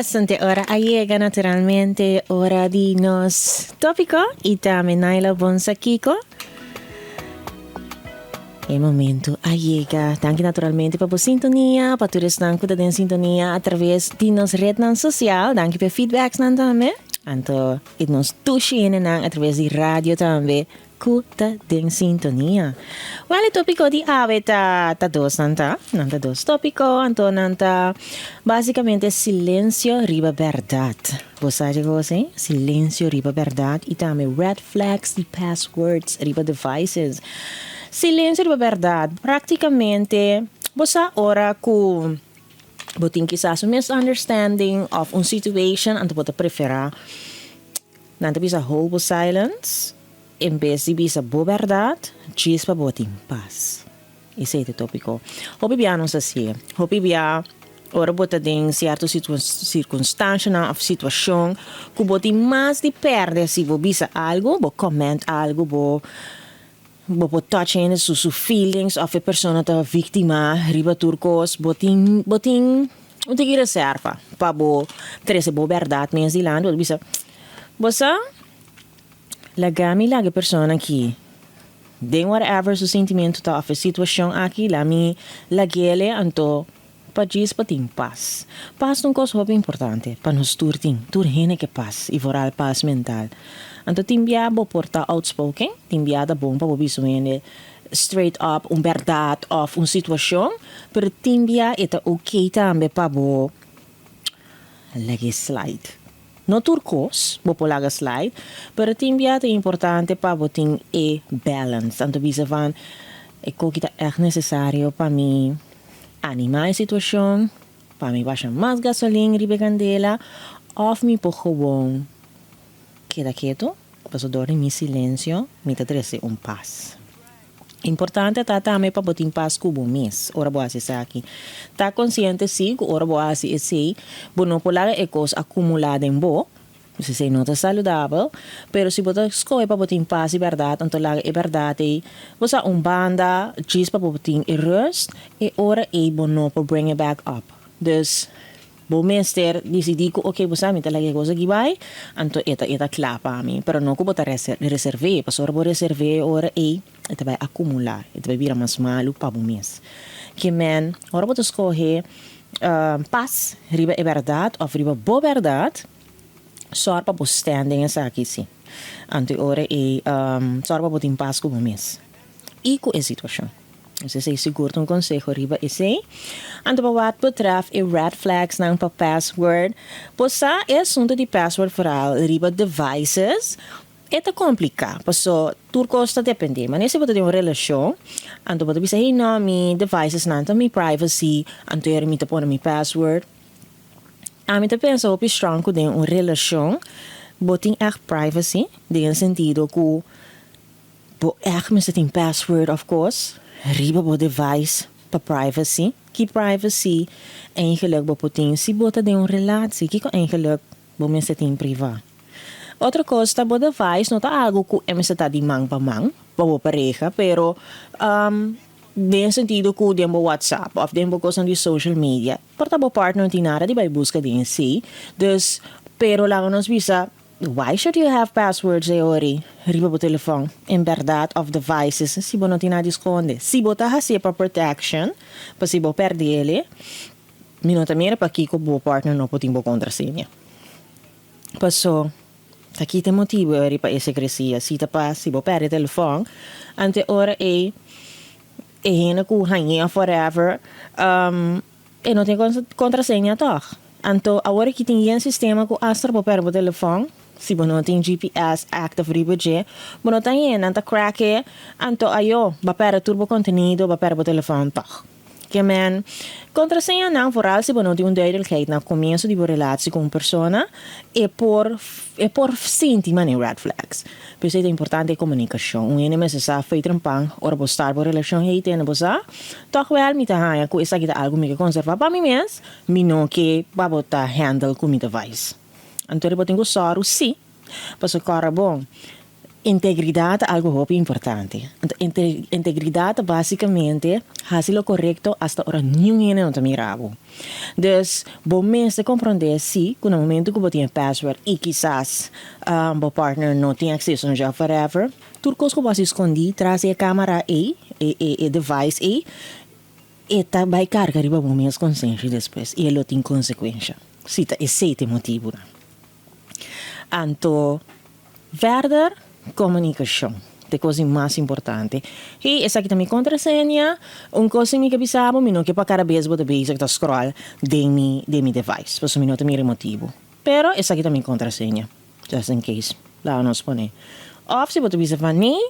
Bastante hora llega naturalmente hora de nos tópico y también Naila Bonsakiko. El momento llega. Danke naturalmente por sintonia, para todos dank dat in sintonia a través de nos red social. Dank por feedbacks nan também. Anto it nos tushi a través de radio também. Kuta den sintonia. Wale tópico di ave ta dos nanta dos tópico anto nanta basicamente silencio riba verdad. Vos sabe você? Silencio riba verdad e também red flags e passwords riba devices. Silencio riba verdad. Praticamente você ora ku botin quizás misunderstanding of un situation anto bota prefera nanta bisa hold silence. En vez de bisa bo verdad, diz para botar em paz. Esse é o tópico. Hopi bia não sei. Hopi bia ora bota em certa circunstância ou situação que bota mais de perder se bo bisa algo, bo comment algo, bo touch in su feelings of a persona ta vítima, riba turcos, botin o te reserva para bo trece bo verdad mens di land, bo bisa bosa lagami lagi persona aqui. Den whatever su sentimento ta of a situação aqui, la mi lagele anto pa gis pa ting paz. Paz não coisa muito importante, pa nos turhene que paz, e voral paz mental. Anto timbia bo porta outspoken, timbia da bom pa bo bisuene straight up verdad of situação, pero timbia eta okay tambe pa bo lagi slide. No turcos, bopolaga slide, pero timbia é importante para botin balance. Tanto bisa van, que tá echt necessário para mim animar a situação, para mim baixar mais gasolina ribe candela, of me por gewoon queda quieto, paso dormir mi silêncio, me tá trece paz. Importante tá também para botar em paz com o mês. Ora boa se aqui. Tá consciente sim que ora boa se esse, não polar é coisa acumulada em bo. Se sei não tá saudável, pero se botar escolhe para botar em paz e verdade, então lá é verdade. Você banda diz para botar em rust e ora é bom para bring it back up. Dus bo meester decidi que ok, você me tá lá que coisa que vai, então eta claro para mim, pero não que botar reserve, para ora bo reserve ora é het vai acumular, het vai virar mais malo para o mês. Que men, ora você escolhe paz, riba é verdade, ou riba boa verdade, só para o standing essa aqui sim. Ante ora é só para botar em paz com o mês. E com a situação. Esse é seguro um conselho riba esse. Ante para wat betreft red flags não para password, possa é assunto de password foral riba devices. É complicado, porque tudo costa depender. Mas se você tem uma relação, então você bisa hey no, mi devices nanto, mi privacy, então eu me pôr mi password. A mim pensa que strong que tem uma relação, botem echt privacy, no sentido que bo echt mensen tem password of course, riba bo device para privacy, que privacy eigenlijk bo botem se bota de uma relatie, que eigenlijk bo mensen tem privado. Outra coisa, bo device não tá algo que é está de mão para mão, para pareja, pero no sentido que tem WhatsApp ou tem coisa de social media, porta bo partner tem nada de vai busca de si, dus pero lá nos visa, why should you have passwords ori riba bo telefone, em verdade of devices, se bo não tem nada esconde, se bo tá hacer para protection, para se bo perder ele, minuto mira para que bo partner não pode bo contrasenha. Passou aqui tem motivo para essa crescia. Se tá para se você perde o telefone, ante hora é ainda que hanging forever, e não tem contrasenha toch. Então agora que tem um sistema que astra para perder o telefone, se você não tem GPS active ribeje, você não tem ainda crack, então ayo, vai perder turbo conteúdo, vai perder o telefone toch. Que men contrasenha não vooral se não tem uma duidelijkheid na começo de relatie com uma pessoa e por sentir em red flags. Por isso é importante a comunicação. Um ene se sabe feito um pang, ora postar por relação heite e bosa, toch wel me tahanha com essa que algo me que conservar para mim mesmo, me não que para botar handle com me device. Então eu tenho sorro sim, para o cara bom. integridad es algo muy importante. Integridad básicamente hace lo correcto hasta ahora ninguém não te mirava. Dus, bom mês de compreender se, no momento que você tem password e quizás o partner não tem acesso a já forever, tudo que você esconde, traz a câmera e device e tá vai carregar riba bom mês consciência depois. E ele tem consequência. Se tá esse motivo. Então, verder, comunicação. É a coisa mais importante. E essa aqui também contrasenha. Coisa que me sabe, eu não que para cada vez vou basic da scroll de mi device. Por isso eu não tenho motivo. Pero essa aqui também contrasenha. Just in case. Lá nós põe. Of se você bisa van nee,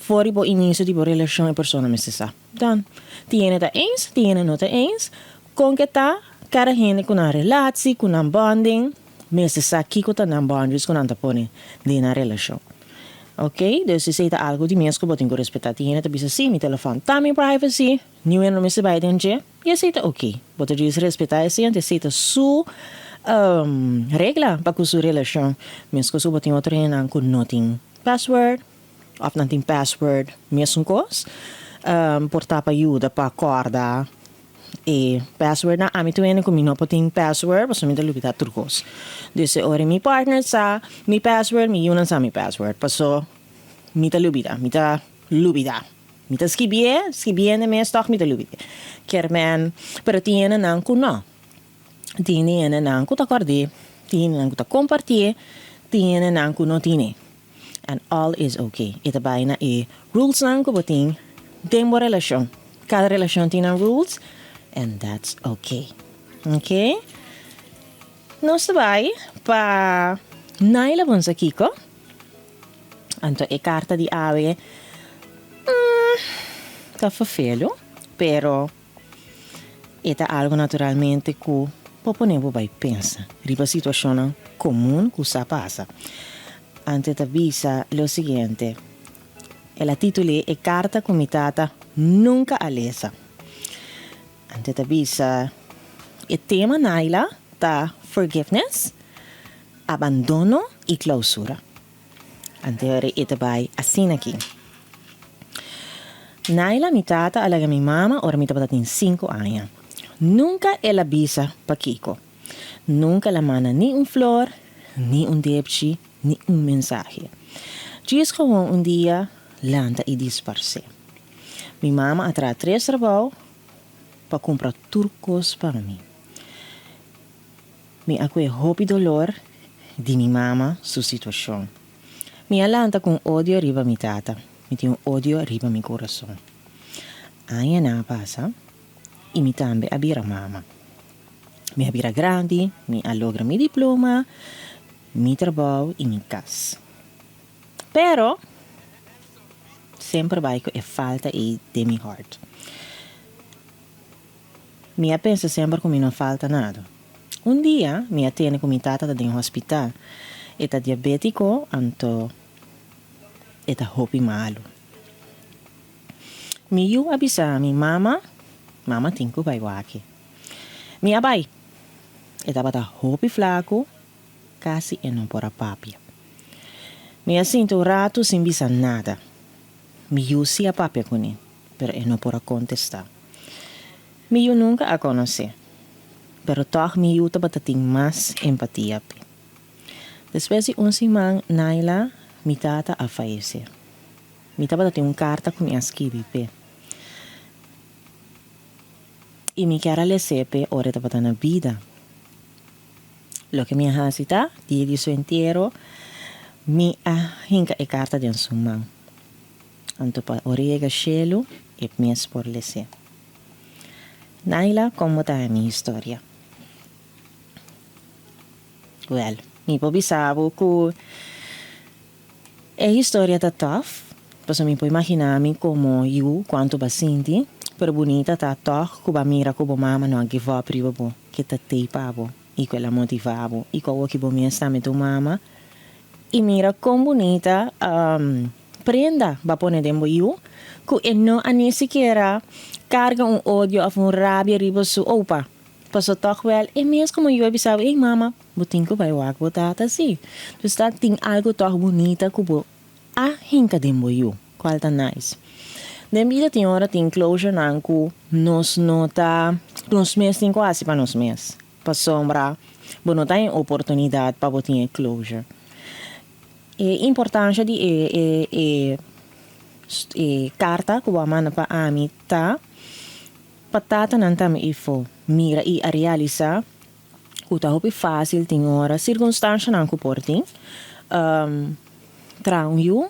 voor je início de relação e persona me sa. Dan, tiene ta eens, tiene não ta eens. Com que tá, cada gente com uma relação, com um bonding, me sa kiko ta na boundaries com anta põe de na relação. Ok? Dus je zegt algo die mensen moeten respecteren. Die ene te bisa sim, mijn telefoon. Tammy privacy. Nu en dan bij dentje. Je zegt oké. Wat je respecteren sim, je zegt su regla para su relação. Mensen que botem outro en com nothing password of nothing password. Mesmo cos. Portar para ajuda para acordar. E password na ami tuene com não botem password, você me dá lubita turcos. Dus ora mi partner sa mi password, mi yunan sa mi password. Paso mi ta lubida, mi ta lubida. Mi ta skibie ne mes toch mi ta lubida. Kermen, pero tiene nan ku no. Tiene nan ku ta acorde, tiene nan ku ta compartir, tiene nan ku no tiene. And all is okay. Ita bijna rules nan ku boting dembo relação. Cada relação tiene rules. And that's okay. Okay? Nós vai para Naila Bonsa Kiko. Anto e carta di ave. Tá vervelho. Pero é algo naturalmente que poponebo vai pensa. Riba situação comum que sa passa. Ante te avisa lo siguiente. La titoli è carta comitata nunca alesa. Ante te avisa il tema Naila ta forgiveness, abandono e clausura. Ante ore ite bai assim aqui. Naila mi tata alaga mi mama ora mi tata in 5 anos. Nunca ela avisa pa Kiko. Nunca la mana ni un flor, ni un depchi, ni un mensaje. Diz gewoon dia lanta e disparse. Mi mama atra 3 trabalho para comprar turcos para mim. Mi acque hopi dolor di mi mama su situação. Mi alanta com odio arriba mi tata. Mi tem un odio arriba mi coração. Aya na passa e mi tambe abira mama. Mi abira grande, mi allogra mi diploma, mi trabalho e mi casa. Pero sempre vai que falta e de mi heart. Minha pensa sempre que não falta nada. Um dia, minha tene com minha tata em um hospital. Eta diabético, anto eta hopi malo. Miu abisa mi mama tinku vai waki. Minha bai, eta bata hopi flaco, casi e não pora papia. Minha sinto rato sem bisa nada. Miu si a papia com ele, pero e não pora contestar. Miu nunca a conoce, pero toch miu ta batating mas empatia. Después de 11 man, Naila, mi tata a fallece. Mi tata batating carta com minha escribe. E mi cara le sepe ora ta batana vida. Lo que mi hasita, di su entero, mi a hinka e carta de su man. Anto pa orega cielo e mes por lese. Naila, como está mi historia? Well, mi pobisabo que a história está tough. Pues mi puedo imaginarme como eu, quanto basinti, pero bonita tá tough, que ba mira que ba mama não give up riba bo, que tá teipabo, e que ela motivabo, e que o que bo mi está me tu mama, e mira como bonita, prenda, ba pone dembo eu, que não a nem sequer carga ódio of rabia riba su opa. Paso toch wel, e mesmo como eu avisava, ei mama, botinho vai wak botata assim. Dus dat tem algo toch bonita que bo a hinka dimbo you. Qual tá nice. Den vida tem hora tem closure nanku nos nota nos mes tem quase para nos mes. Para sombra, bono tem oportunidade para botar closure. E importância de carta que o amana para amita patata não tam ifo mira e a realizar o tá hopi fácil tem hora circunstância não que portem traum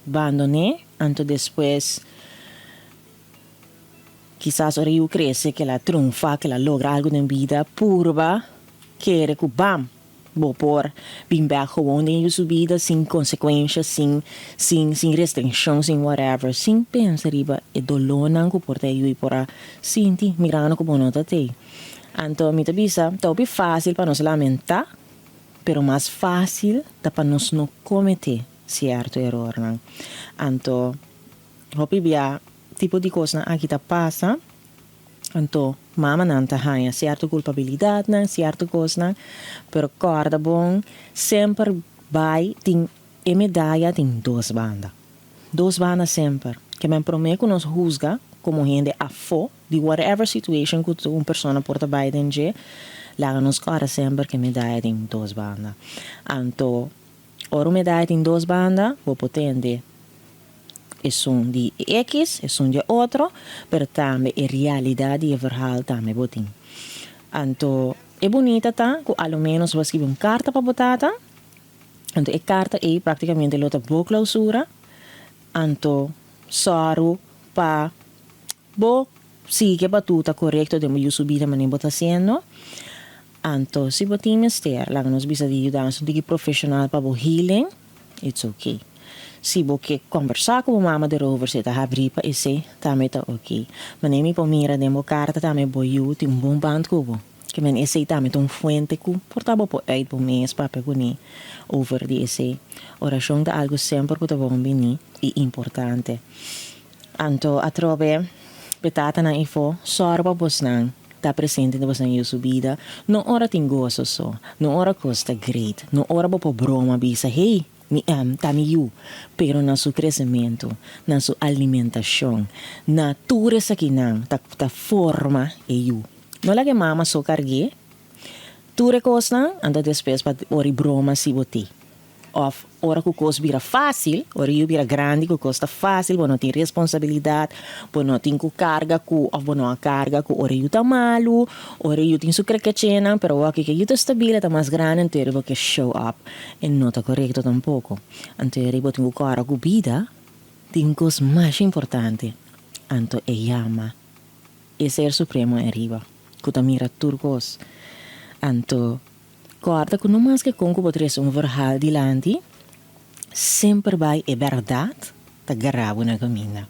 abandone anto depois quizás ora eu cresce que ela triunfa que ela logra algo na vida purba quer que bam vou por bem back gewoon em sua vida sem consequências sem restrição sem whatever sem pensar riba e dolor não que porta eu e por sinti mirando que bono tá te então me tabisa tá bem fácil para nos lamentar pero mais fácil tá para nos não cometer certo erro não então hopi bia tipo de coisa aqui tá passa então mama não tá ganha certa culpabilidade não certa coisa não pero corda bom sempre vai tem e medalha tem duas bandas sempre que me prometo nos juzga como gente a fo de whatever situation que uma pessoa porta by dentro lá nos corda sempre que medalha tem duas bandas então ora medalha tem duas bandas vou potente es un de X, es un de otro, pero también en realidad y en verhaal también botín. Anto, es bonita ta, que al menos vas a escribir una carta para botata. Anto, es carta es prácticamente la otra clausura. Anto, saru pa bo sigue batuta correcto de mi subida mané bota haciendo. Anto, si botín mister, la que nos bisa de ayudar un digi profesional para bo healing, it's okay. Se você conversar com a mama erover, você tá abrir para esse, também tá ok. Mas nem me pomira demo carta também boiu, tem bom band cubo. Que men esse também tem fuente cu, portava por aí por mês para pegar over de esse. Oração da algo sempre que tá bom bem e importante. Anto a trove betata na info, sorba bosnang. Tá presente na vossa subida. Não hora tem gosto só, não hora costa great, não hora por broma bisa, hey. Tamiu, pero na su crescimento, na su alimentação, na turesa que não, ta forma eu. Não lá que mama só cargue, ture costa, anda depois para ori broma si boti. Of ora que coisa vira fácil, ora eu vira grande, que costa fácil, não tem responsabilidade, não tem carga, ou não carga, ora eu tá malo, ora eu tenho sucre que cena, pero aqui que eu tá estável, tá mais grande, então eu que show up, e não tá correto tampouco. Então eu tenho cara com vida, tem coisa mais importante, então é chama, é ser supremo arriba, que tá mira turcos, então corda que não mais que com que poderes verhaal dilante, sempre vai é verdade, tá garabo na caminha.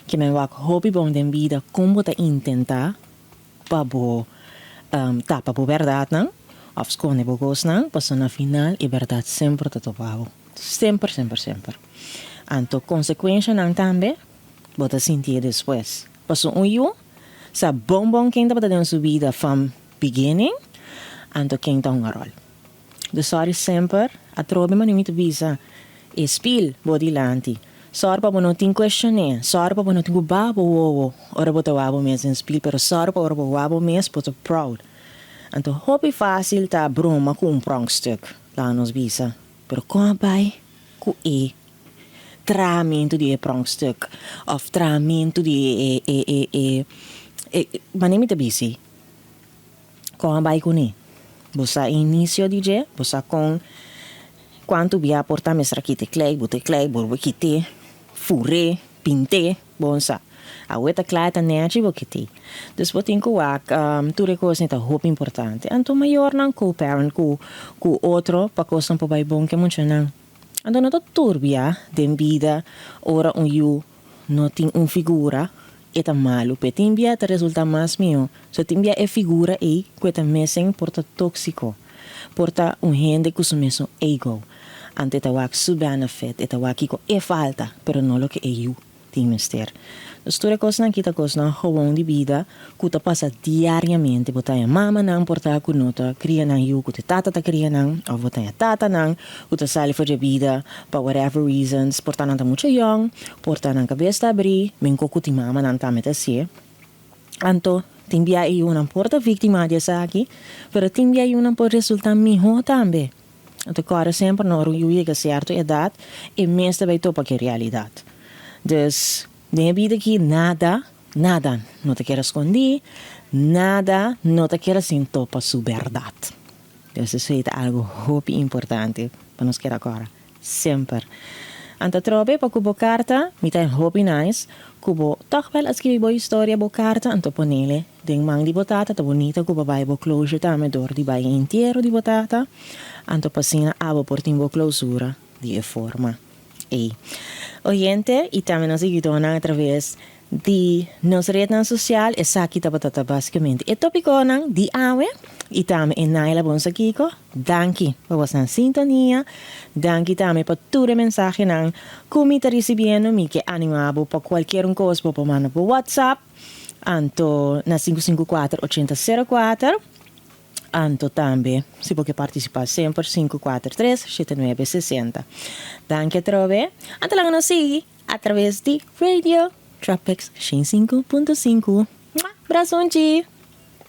Que me wak hobby bom den vida como tá intentar para bo tapa bo verdade não, of skone bo gos não, passo na final é verdade sempre tá topavo, sempre. Anto consequência não também, bota sentir depois. Passo eu, sa bom quem tá para dar sua vida from beginning. Anto quem tá um rol. De sorry sempre, a trobe man niet visa, e spil body lanti. Sorry pa não tem questioné, sorry pa não tem babo wowo, ora bota wabo mes em spil, pero sorry pa ora wabo mes bota proud. Anto hopi fácil tá broma com prangstuk, lá nos visa, pero com bai, com tramento de prangstuk, of tramento de man niet busy. Com bai com Bosa inicio DJ, bosa com quanto via porta mesra kite klei, borbo kite, fure, pinte, bonsa. A weta klata neachi bo kite. Dus wat inko wak, tu recos neta hoop importante. Anto mayor nang co-parent ku otro, pa kosan po bay bon ke muncho nang. Anto no to turbia, den vida, ora you, no ting figura, eta malo, pe timbia te resulta más mío. So timbia e figura e queta mesen porta tóxico. Porta gente que su meso ego. Ante ta wak su benefit, eta wak iko e falta, pero no lo que e you. tem mister. Dus toda coisa não kita coisa não gewoon de vida, kuta passa diariamente, botar a mama não portar com nota, cria não eu, kuta tata tá cria não, ou botar a tata não, kuta sali for de vida, for whatever reasons, portar não tá muito young, portar não cabeça abrir, menko kuti mama não tá meta se. Anto, timbia eu não porta vítima dessa aqui, pero timbia eu não pode resultar melhor também. Anto, cara sempre não chega a certa idade, e meestal bij topa que realidade. Dus, de vida aqui nada, não te quero esconder, nada, não te quero sin topa su verdade. Dus isso é algo muito importante para nós querer agora, sempre. Anta trobe pa kubo carta, mita hobby nice, kubo toch wel escrevi boa história bo carta, anto ponele, den mang di botata, ta bonita kubo bai bo closure ta me dor di bai intero di botata, anto pasina abo portin bo clausura di forma. Ei. Oyente, e também nos ajudam através de nossa rede social, e aqui tá batata basicamente. E tópico nang di awe, e também e naila bonsa kiko, danki, pa was na sintonia, danki também pa ture mensagem nang, kumi ta recibiendo mi que animabo pa qualquer coisa pa manda po WhatsApp, anto na 554-8004, anto também, se você participar sempre, 543-7960. Danke a trove. Anto lang nos sigue através de Radio Tropics 105.5. Braçonte!